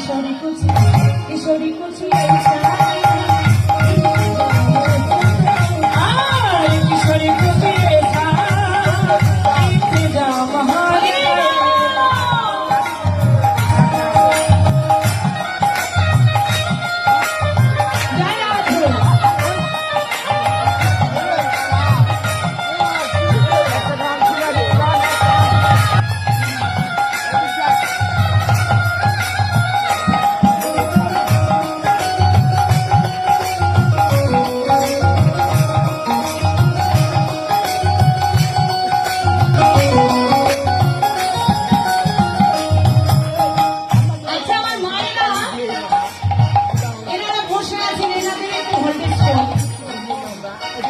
কিশোরী কুচি কিশোরী কুচি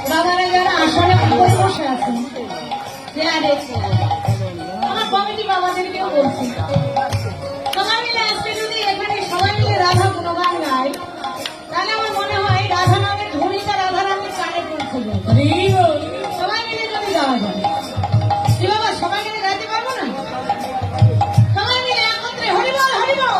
বাবারা যারা আসলে করে বসে আছেন আমার কমিটি বাবাদেরকেও বলছি সবাই মিলে আজকে যদি এখানে সবাই মিলে রাধা গুণগান গায় তাহলে আমার মনে হয় রাধা নামের ধনীটা রাধা নামের কানে পৌঁছে সবাই মিলে যদি গাওয়া যায় কি বাবা সবাই মিলে গাইতে পারবো না সবাই মিলে একত্রে হরিবল হরিবল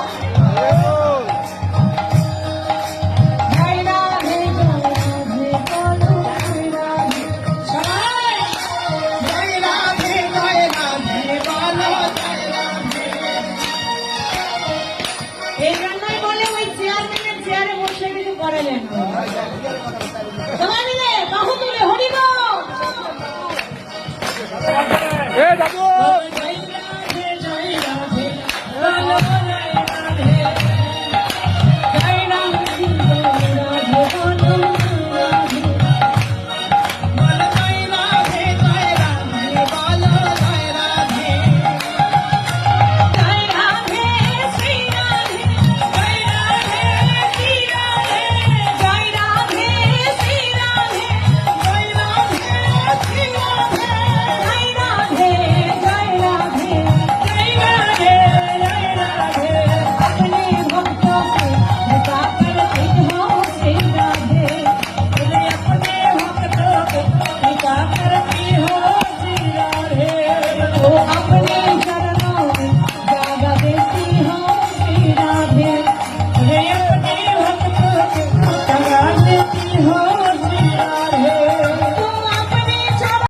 এই জন্যই বলে ওই চেয়ারম্যানের চেয়ারে বসে কিছু করালেন সবাই মিলে বাহু তুলে হরিবল